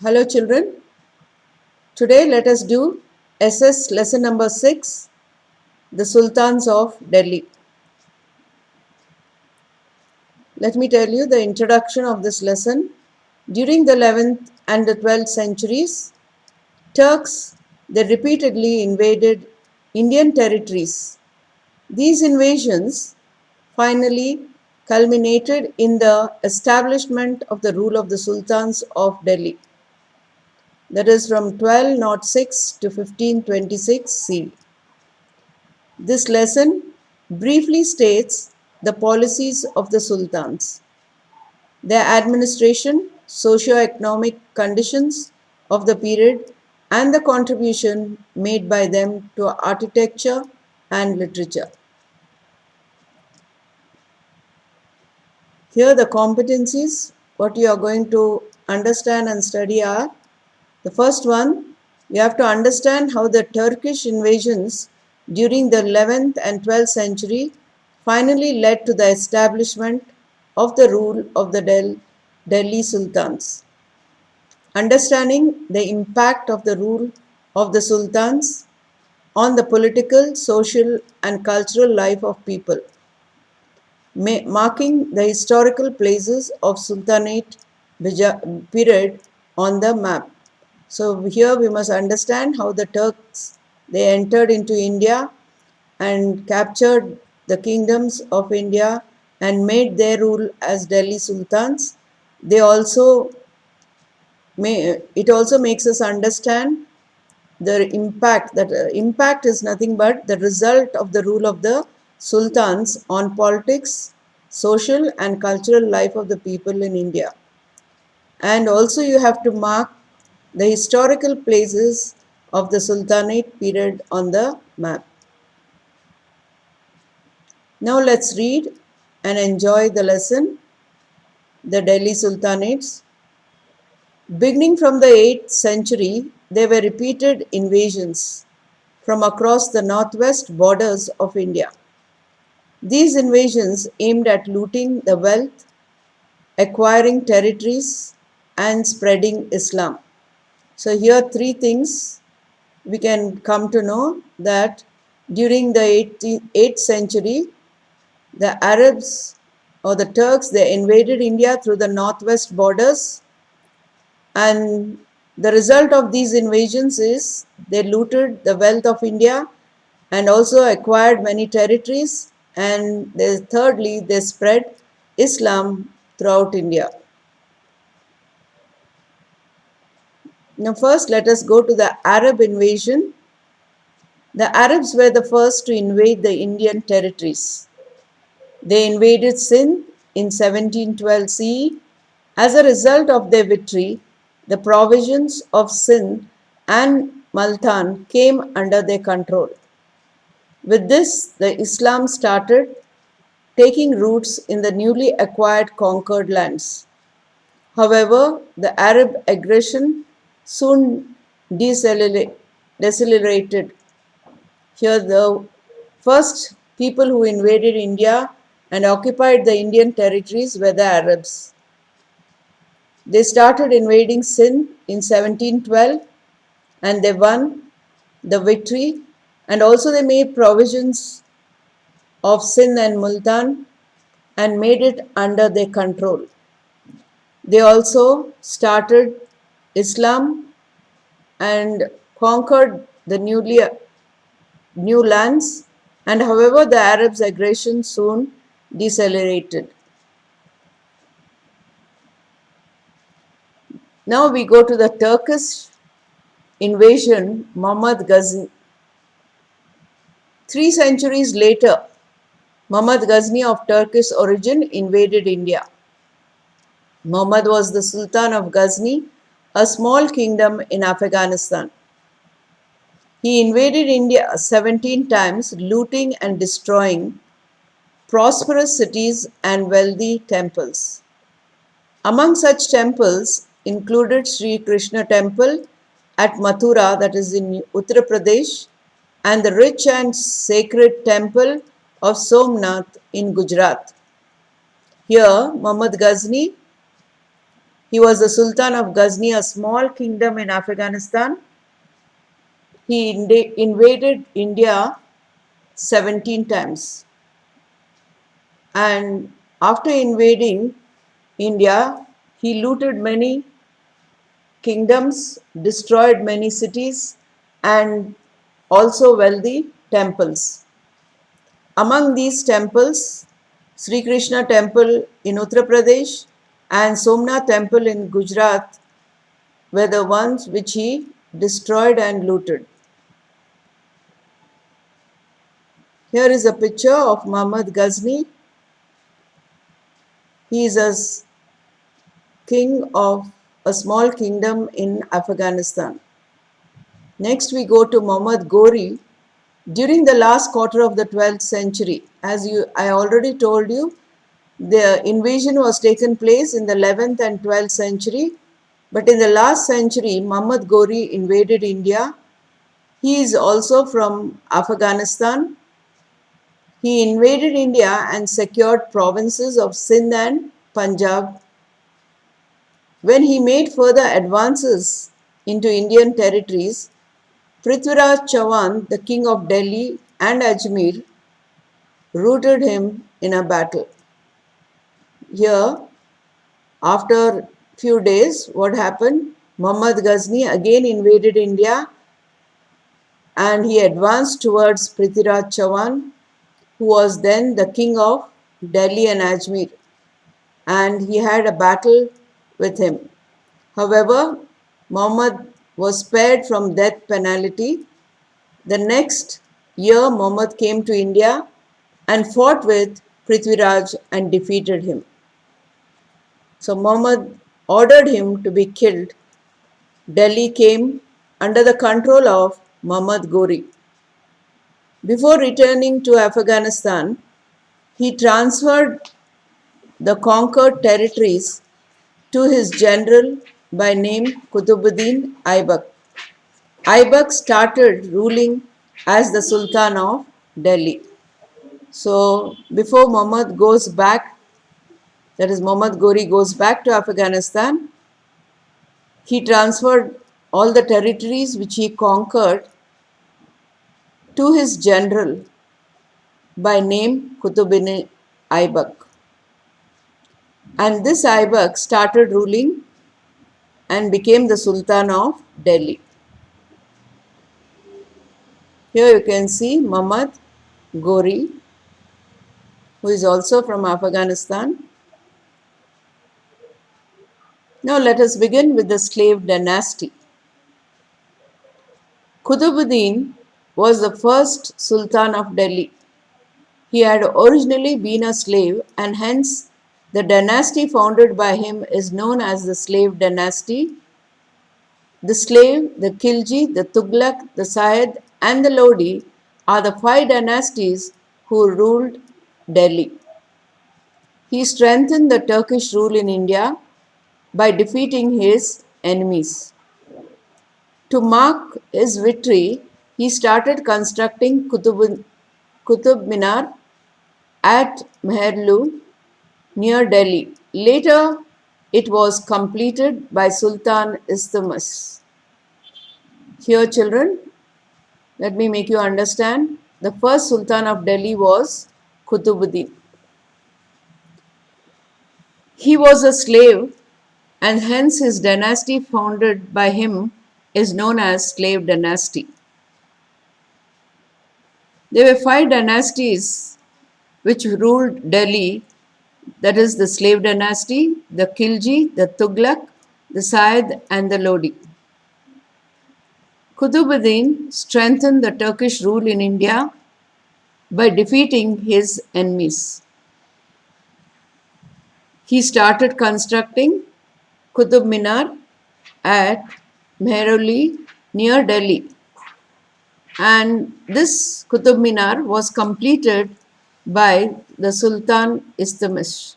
Hello children, today let us do SS lesson number 6, the Sultans of Delhi. Let me tell you the introduction of this lesson. During the 11th and the 12th centuries, Turks, they repeatedly invaded Indian territories. These invasions finally culminated in the establishment of the rule of the Sultans of Delhi. That is from 1206 to 1526 CE. This lesson briefly states the policies of the sultans, their administration, socio-economic conditions of the period, and the contribution made by them to architecture and literature. Here the competencies, what you are going to understand and study are: the first one, you have to understand how the Turkish invasions during the 11th and 12th century finally led to the establishment of the rule of the Delhi Sultans. Understanding the impact of the rule of the Sultans on the political, social, and cultural life of people, marking the historical places of Sultanate period on the map. So here we must understand how the Turks, they entered into India and captured the kingdoms of India and made their rule as Delhi Sultans. They also it also makes us understand the impact, that impact is nothing but the result of the rule of the sultans on politics, social and cultural life of the people in India. And also you have to mark the historical places of the sultanate period on the map. Now let's read and enjoy the lesson, the Delhi Sultanates. Beginning from the 8th century, there were repeated invasions from across the northwest borders of India. These invasions aimed at looting the wealth, acquiring territories, and spreading Islam. So here three things we can come to know: that during the 8th century, the Arabs or the Turks, they invaded India through the northwest borders, and the result of these invasions is they looted the wealth of India and also acquired many territories, and thirdly they spread Islam throughout India. Now first let us go to the Arab invasion. The Arabs were the first to invade the Indian territories. They invaded Sindh in 1712 CE. As a result of their victory, the provinces of Sindh and Multan came under their control. With this, the Islam started taking roots in the newly acquired conquered lands. However, the Arab aggression soon decelerated. Here, the first people who invaded India and occupied the Indian territories were the Arabs. They started invading Sindh in 1712 and they won the victory, and also they made provisions of Sindh and Multan and made it under their control. They also started Islam and conquered the new lands, and however the Arabs' aggression soon decelerated. Now we go to the Turkish invasion, Muhammad Ghazni. 3 centuries later, Muhammad Ghazni of Turkish origin invaded India. Muhammad was the Sultan of Ghazni, a small kingdom in Afghanistan. He invaded India 17 times, looting and destroying prosperous cities and wealthy temples. Among such temples included Sri Krishna Temple at Mathura, that is in Uttar Pradesh, and the rich and sacred temple of Somnath in Gujarat. Here, Muhammad Ghazni He was the Sultan of Ghazni, a small kingdom in Afghanistan. He invaded India 17 times. And after invading India, he looted many kingdoms, destroyed many cities, and also wealthy temples. Among these temples, Sri Krishna temple in Uttar Pradesh and Somnath temple in Gujarat were the ones which he destroyed and looted. Here is a picture of Muhammad Ghazni. He is a king of a small kingdom in Afghanistan. Next we go to Muhammad Ghori. During the last quarter of the 12th century, as I already told you, the invasion was taken place in the 11th and 12th century. But in the last century, Muhammad Ghori invaded India. He is also from Afghanistan. He invaded India and secured provinces of Sindh and Punjab. When he made further advances into Indian territories, Prithviraj Chauhan, the king of Delhi and Ajmer, routed him in a battle. Here, after few days, what happened? Muhammad Ghazni again invaded India and he advanced towards Prithviraj Chauhan, who was then the king of Delhi and Ajmer, and he had a battle with him. However, Muhammad was spared from death penalty. The next year, Muhammad came to India and fought with Prithviraj and defeated him. So Muhammad ordered him to be killed. Delhi came under the control of Muhammad Ghori. Before returning to Afghanistan, he transferred the conquered territories to his general by name Qutbuddin Aibak. Aibak started ruling as the Sultan of Delhi. So before Muhammad goes back, that is Muhammad Ghori goes back to Afghanistan, he transferred all the territories which he conquered to his general by name Qutbuddin Aibak. And this Aibak started ruling and became the Sultan of Delhi. Here you can see Muhammad Ghori, who is also from Afghanistan. Now let us begin with the slave dynasty. Qutbuddin was the first Sultan of Delhi. He had originally been a slave and hence the dynasty founded by him is known as the slave dynasty. The slave, the Khilji, the Tughlaq, the Sayyid and the Lodi are the five dynasties who ruled Delhi. He strengthened the Turkish rule in India by defeating his enemies. To mark his victory, he started constructing Qutub Minar at Meherlu near Delhi. Later, it was completed by Sultan Iltutmish. Here, children, let me make you understand. The first Sultan of Delhi was Qutbuddin. He was a slave and hence his dynasty founded by him is known as slave dynasty. There were five dynasties which ruled Delhi, that is the slave dynasty, the Khilji, the Tughlaq, the Sayyid and the Lodi. Qutbuddin strengthened the Turkish rule in India by defeating his enemies. He started constructing Qutub Minar at Meheroli near Delhi. And this Qutub Minar was completed by the Sultan Iltutmish.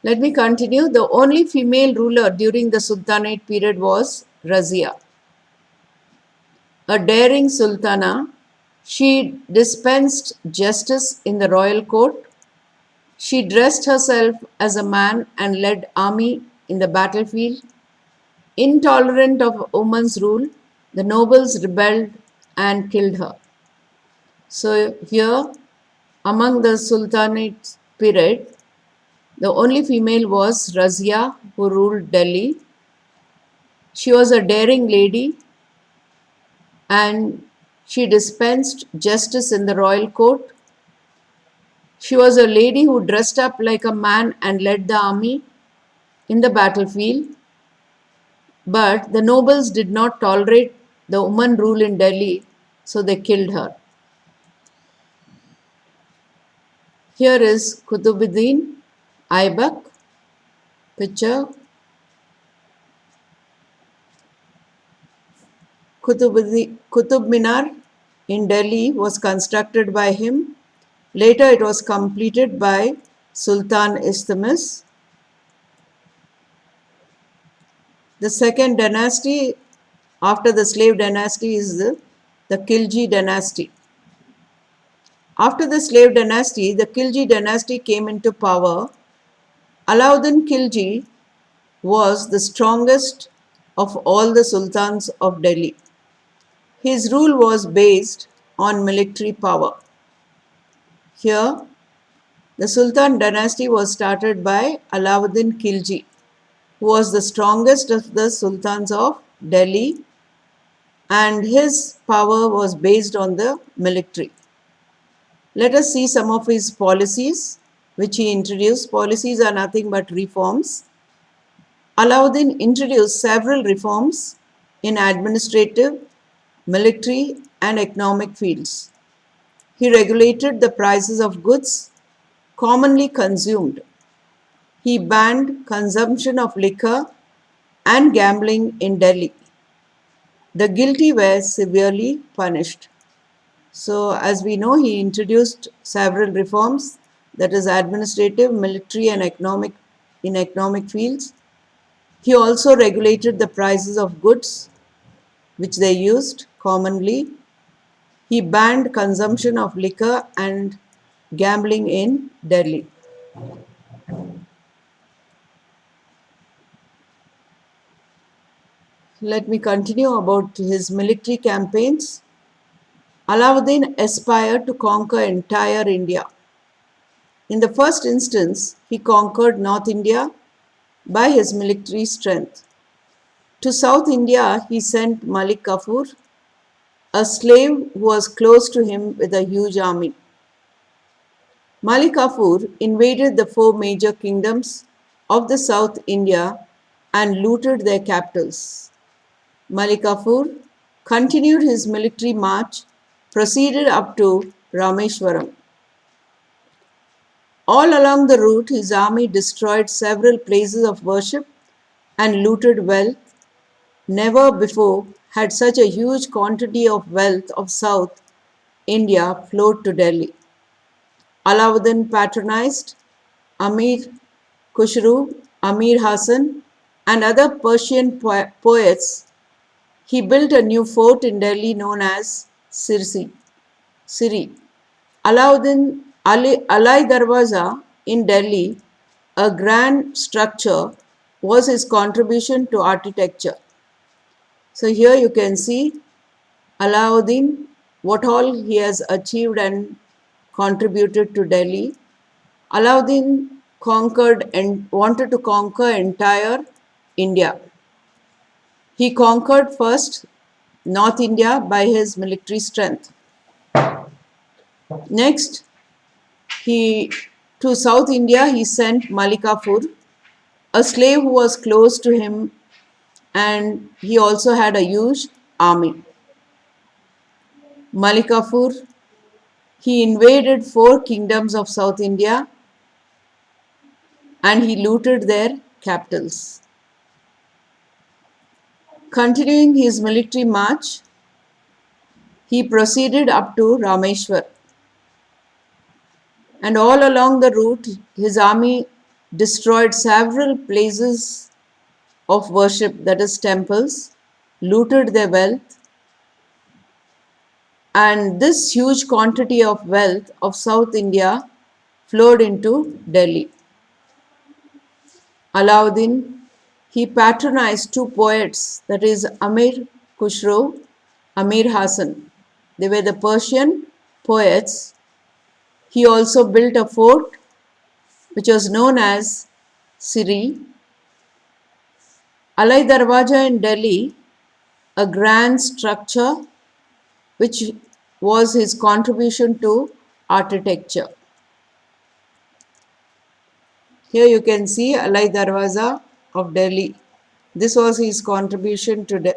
Let me continue. The only female ruler during the Sultanate period was Razia. A daring sultana, she dispensed justice in the royal court. She dressed herself as a man and led army in the battlefield. Intolerant of woman's rule, the nobles rebelled and killed her. So here, among the Sultanate period, the only female was Razia, who ruled Delhi. She was a daring lady and she dispensed justice in the royal court. She was a lady who dressed up like a man and led the army in the battlefield. But the nobles did not tolerate the woman rule in Delhi, so they killed her. Here is Kutubuddin Aibak picture. Qutub Minar in Delhi was constructed by him. Later it was completed by Sultan Istahmis. The second dynasty after the slave dynasty is the Khilji dynasty. After the slave dynasty, the Khilji dynasty came into power. Alauddin Khilji was the strongest of all the sultans of Delhi. His rule was based on military power. Here, the Sultan dynasty was started by Alauddin Khilji, who was the strongest of the sultans of Delhi, and his power was based on the military. Let us see some of his policies which he introduced. Policies are nothing but reforms. Alauddin introduced several reforms in administrative, military, and economic fields. He regulated the prices of goods commonly consumed. He banned consumption of liquor and gambling in Delhi. The guilty were severely punished. So, as we know, he introduced several reforms, that is administrative, military, and economic fields. He also regulated the prices of goods which they used commonly. He banned consumption of liquor and gambling in Delhi. Let me continue about his military campaigns. Alauddin aspired to conquer entire India. In the first instance, he conquered North India by his military strength. To South India, he sent Malik Kafur, a slave who was close to him with a huge army. Malik Kafur invaded the four major kingdoms of the South India and looted their capitals. Malik Kafur continued his military march, proceeded up to Rameshwaram. All along the route, his army destroyed several places of worship and looted wealth. Never before had such a huge quantity of wealth of South India flowed to Delhi. Alauddin patronized Amir Khusru, Amir Hassan, and other Persian poets. He built a new fort in Delhi known as Siri. Alauddin Alai Darwaza in Delhi, a grand structure, was his contribution to architecture. So here you can see Alauddin, what all he has achieved and contributed to Delhi. Alauddin conquered and wanted to conquer entire India. He conquered first North India by his military strength. Next, he to South India he sent Malik Kafur, a slave who was close to him, and he also had a huge army. Malik Kafur, he invaded four kingdoms of South India and he looted their capitals. Continuing his military march, he proceeded up to Rameshwar. And all along the route, his army destroyed several places of worship, that is, temples, looted their wealth. And this huge quantity of wealth of South India flowed into Delhi. Alauddin, he patronized two poets, that is Amir Khusro, Amir Hassan. They were the Persian poets. He also built a fort which was known as Siri. Alai Darwaja in Delhi, a grand structure which was his contribution to architecture. Here you can see Alai Darwaza of Delhi. This was his contribution to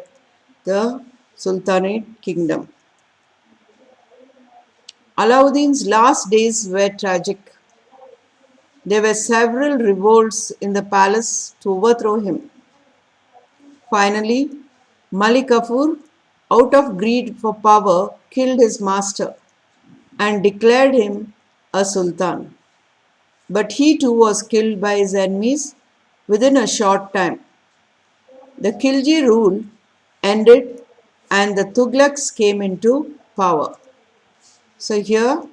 the Sultanate kingdom. Alauddin's last days were tragic. There were several revolts in the palace to overthrow him. Finally, Malik Kafur, out of greed for power, killed his master and declared him a sultan. But he too was killed by his enemies within a short time. The Khilji rule ended and the Tughlaqs came into power. So here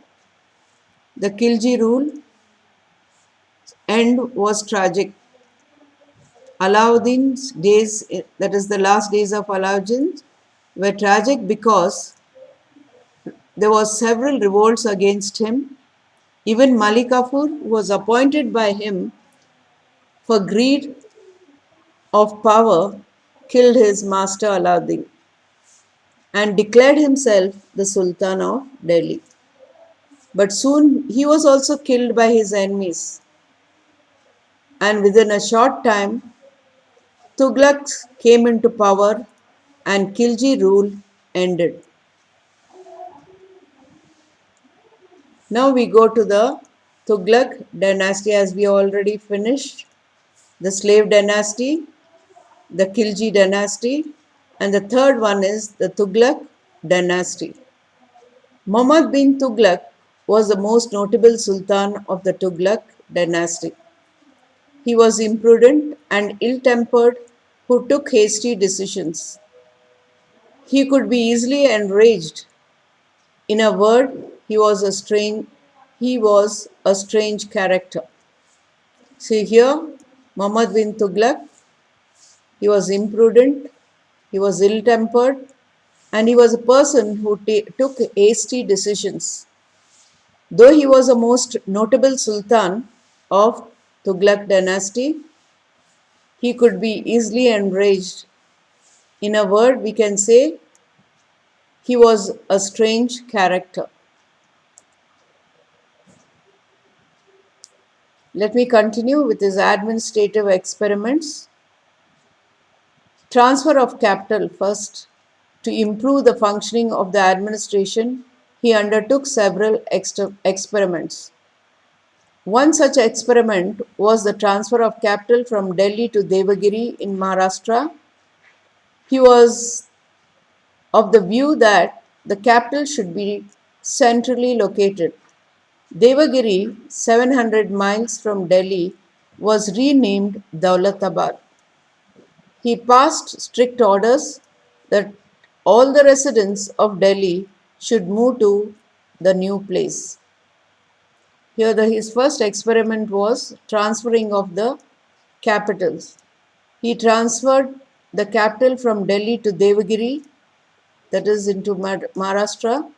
the Khilji rule end was tragic. Alauddin's days, that is the last days of Alauddin, were tragic because there was several revolts against him. Even Malik Kafur, who was appointed by him for greed of power, killed his master Alauddin and declared himself the Sultan of Delhi. But soon he was also killed by his enemies, and within a short time, Tughlaqs came into power and Khilji rule ended. Now we go to the Tughlaq dynasty, as we already finished the slave dynasty, the Khilji dynasty, and the third one is the Tughlaq dynasty. Muhammad bin Tughlaq was the most notable sultan of the Tughlaq dynasty. He was imprudent and ill-tempered who took hasty decisions. He could be easily enraged. In a word, he was a strange character. See here, Muhammad bin Tughlaq, he was imprudent, he was ill-tempered, and he was a person who took hasty decisions. Though he was a most notable sultan of Tughlaq dynasty, he could be easily enraged. In a word, we can say he was a strange character. Let me continue with his administrative experiments. Transfer of capital first. To improve the functioning of the administration, he undertook several experiments. One such experiment was the transfer of capital from Delhi to Devagiri in Maharashtra. He was of the view that the capital should be centrally located. Devagiri, 700 miles from Delhi, was renamed Daulatabad. He passed strict orders that all the residents of Delhi should move to the new place. Here his first experiment was transferring of the capitals. He transferred the capital from Delhi to Devagiri, that is into Maharashtra,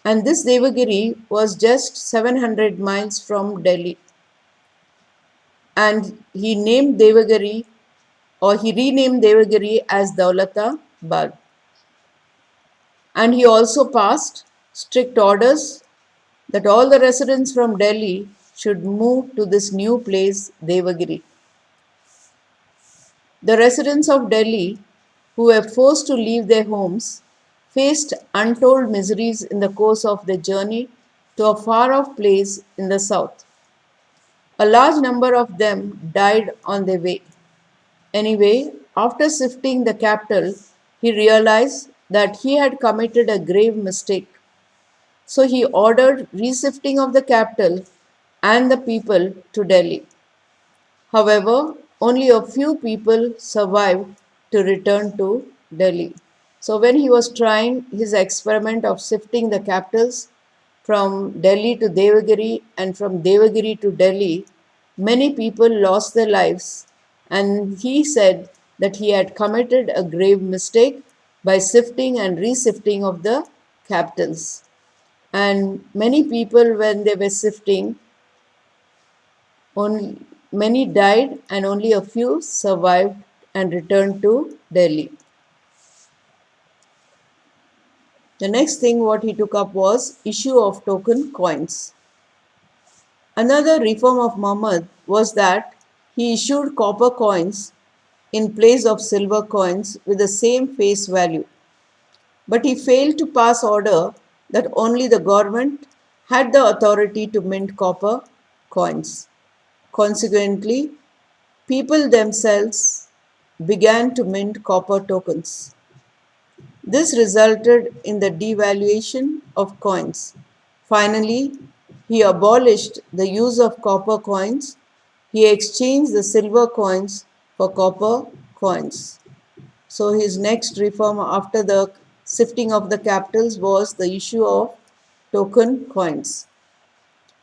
and this Devagiri was just 700 miles from Delhi. And he renamed Devagiri as Daulatabad. And he also passed strict orders that all the residents from Delhi should move to this new place, Devagiri. The residents of Delhi, who were forced to leave their homes, faced untold miseries in the course of their journey to a far-off place in the south. A large number of them died on their way. Anyway, after shifting the capital, he realized that he had committed a grave mistake. So he ordered reshifting of the capital and the people to Delhi. However, only a few people survived to return to Delhi. So when he was trying his experiment of shifting the capitals, from Delhi to Devagiri and from Devagiri to Delhi, many people lost their lives, and he said that he had committed a grave mistake by sifting and resifting of the capitals. And many people, when they were sifting, only many died and only a few survived and returned to Delhi. The next thing what he took up was issue of token coins. Another reform of Muhammad was that he issued copper coins in place of silver coins with the same face value. But he failed to pass order that only the government had the authority to mint copper coins. Consequently, people themselves began to mint copper tokens. This resulted in the devaluation of coins. Finally, he abolished the use of copper coins. He exchanged the silver coins for copper coins. So his next reform after the sifting of the capitals was the issue of token coins.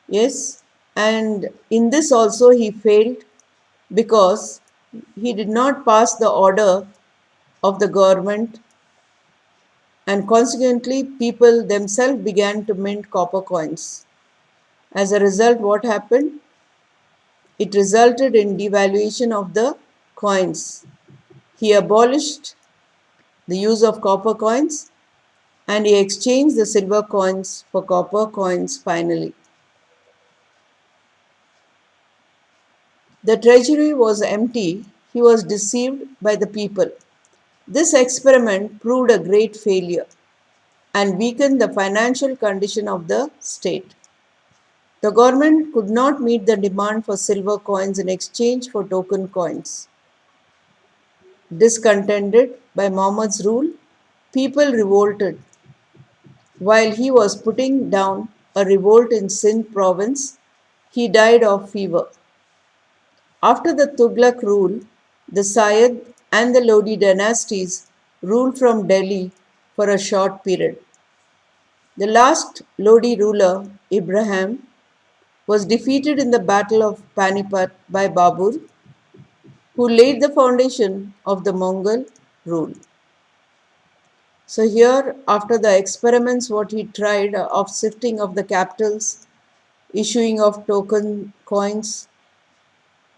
Yes, and in this also he failed because he did not pass the order of the government, and consequently people themselves began to mint copper coins. As a result, what happened? It resulted in devaluation of the coins. He abolished the use of copper coins and he exchanged the silver coins for copper coins finally. The treasury was empty. He was deceived by the people. This experiment proved a great failure and weakened the financial condition of the state. The government could not meet the demand for silver coins in exchange for token coins. Discontented by Muhammad's rule, people revolted. While he was putting down a revolt in Sindh province, he died of fever. After the Tughlaq rule, the Sayyid and the Lodi dynasties ruled from Delhi for a short period. The last Lodi ruler, Ibrahim, was defeated in the Battle of Panipat by Babur, who laid the foundation of the Mongol rule. So here, after the experiments what he tried of sifting of the capitals, issuing of token coins,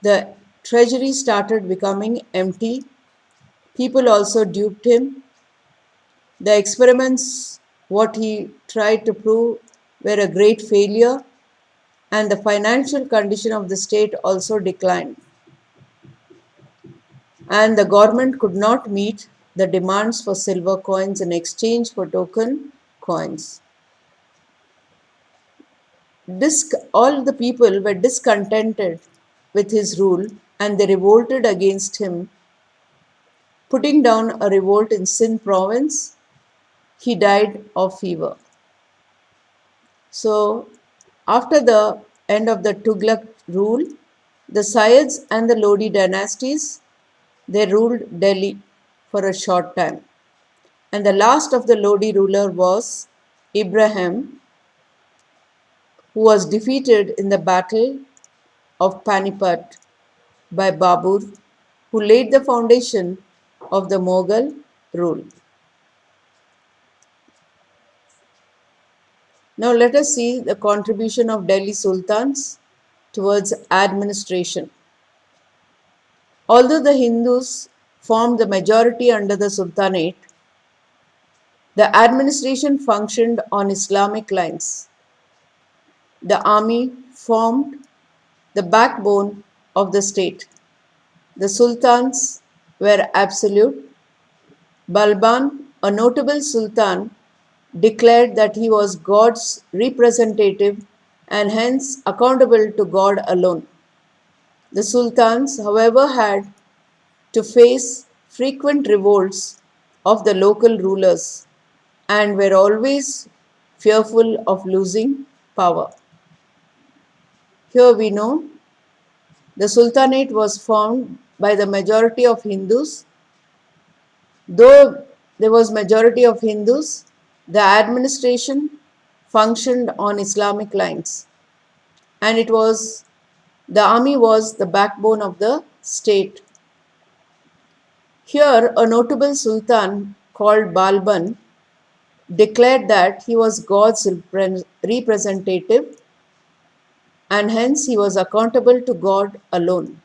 the treasury started becoming empty. People also duped him. The experiments what he tried to prove were a great failure, and the financial condition of the state also declined. And the government could not meet the demands for silver coins in exchange for token coins. All the people were discontented with his rule and they revolted against him. Putting down a revolt in Sindh province, he died of fever. So, after the end of the Tughlaq rule, the Sayyids and the Lodi dynasties, they ruled Delhi for a short time. And the last of the Lodi ruler was Ibrahim, who was defeated in the battle of Panipat by Babur, who laid the foundation of the Mughal rule. Now let us see the contribution of Delhi Sultans towards administration. Although the Hindus formed the majority under the Sultanate, the administration functioned on Islamic lines. The army formed the backbone of the state. The sultans were absolute. Balban, a notable sultan, declared that he was God's representative and hence accountable to God alone. The sultans, however, had to face frequent revolts of the local rulers and were always fearful of losing power. Here we know the Sultanate was formed by the majority of Hindus. Though there was majority of Hindus, the administration functioned on Islamic lines, and the army was the backbone of the state. Here, a notable sultan called Balban declared that he was God's representative and hence he was accountable to God alone.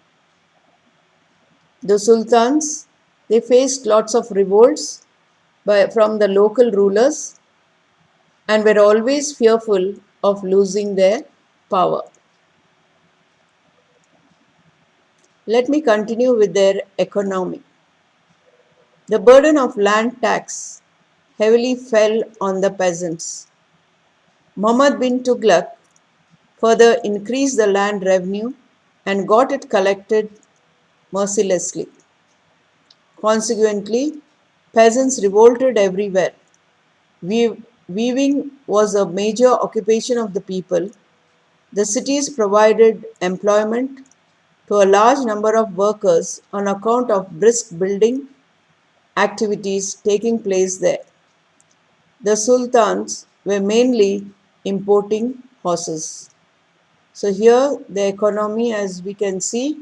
The sultans, they faced lots of revolts from the local rulers and were always fearful of losing their power. Let me continue with their economy. The burden of land tax heavily fell on the peasants. Muhammad bin Tughlaq further increased the land revenue and got it collected mercilessly. Consequently, peasants revolted everywhere. Weaving was a major occupation of the people. The cities provided employment to a large number of workers on account of brisk building activities taking place there. The sultans were mainly importing horses. So here the economy, as we can see,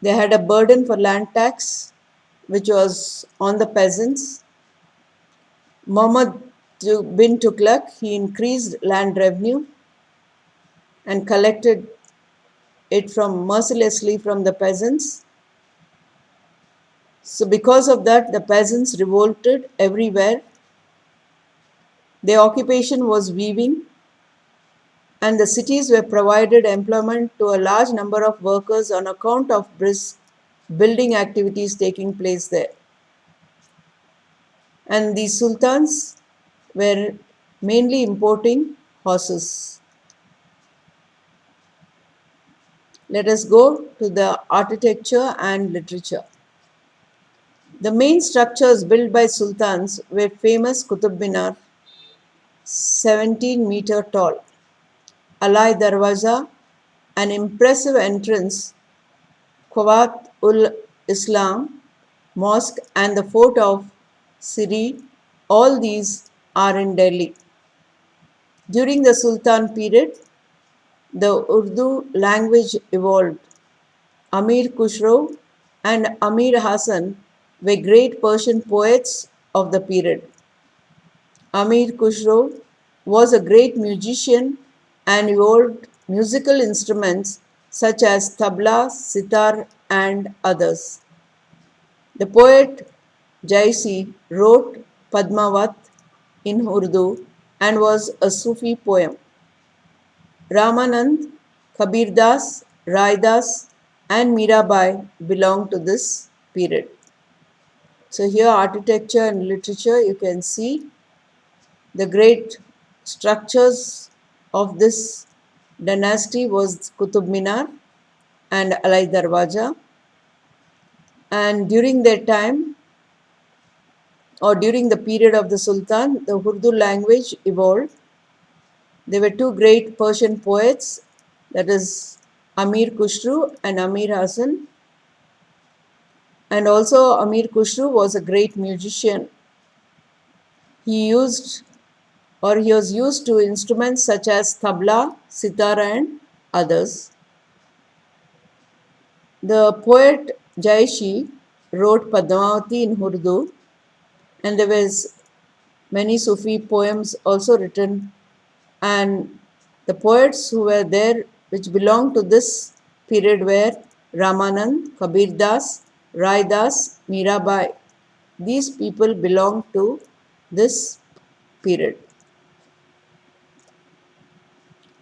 they had a burden for land tax which was on the peasants. Muhammad bin Tughlaq, he increased land revenue and collected it mercilessly from the peasants. So because of that, the peasants revolted everywhere. Their occupation was weaving, and the cities were provided employment to a large number of workers on account of brisk building activities taking place there. And these sultans were mainly importing horses. Let us go to the architecture and literature. The main structures built by sultans were famous Qutub Minar, 17-meter tall, Alai Darwaza, an impressive entrance, Quwat ul Islam Mosque, and the fort of Siri. All these are in Delhi. During the Sultan period, the Urdu language evolved. Amir Khusro and Amir Hassan were great Persian poets of the period. Amir Khusro was a great musician and evolved musical instruments such as tabla, sitar, and others. The poet Jaisi wrote Padmavat in Urdu and was a Sufi poem. Ramanand, Kabirdas, Raidas, and Mirabai belong to this period. So here architecture and literature, you can see the great structures of this dynasty was Qutub Minar and Alai Darwaja. And during their time, or during the period of the Sultan, the Urdu language evolved. There were two great Persian poets, that is Amir Khusro and Amir Hassan. And also Amir Khusro was a great musician. He was used to instruments such as tabla, sitar, and others. The poet Jaishi wrote Padmavati in Urdu, and there was many Sufi poems also written, and the poets who were there which belonged to this period were Ramanand, Kabirdas, Raidas, Mirabai. These people belong to this period.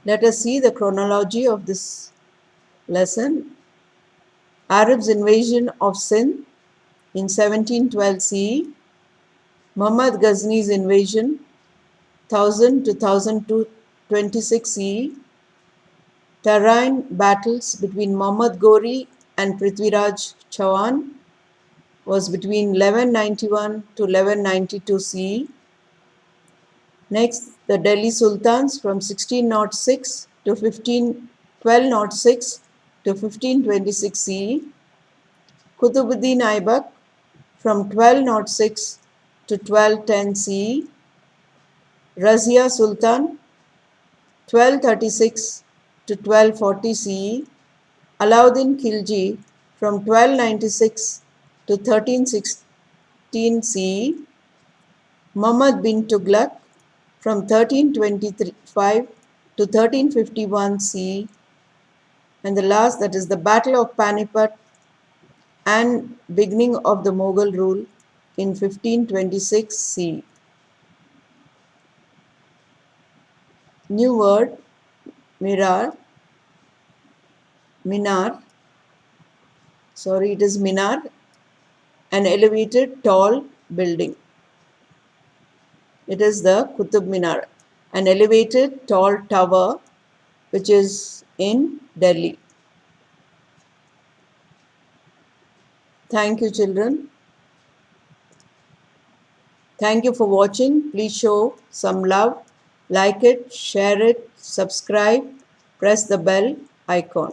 Let us see the chronology of this lesson. Arabs' invasion of Sindh in 1712 CE, Muhammad Ghazni's invasion 1000 to 1026 CE, terrain battles between Muhammad Ghori and Prithviraj Chauhan was between 1191 to 1192 CE. Next, the Delhi Sultans from 1606 to 1206 to 1526 CE, Qutbuddin Aibak from 1206 to 1210 CE, Razia Sultan 1236 to 1240 CE, Alauddin Khilji from 1296 to 1316 CE, Muhammad bin Tughlaq from 1325 to 1351 CE, and the last, that is the Battle of Panipat and beginning of the Mughal rule in 1526 CE. New word, mirar, minar, it is minar, an elevated tall building. It is the Qutub Minar, an elevated tall tower which is in Delhi. Thank you, children. Thank you for watching. Please show some love. Like it, share it, subscribe, press the bell icon.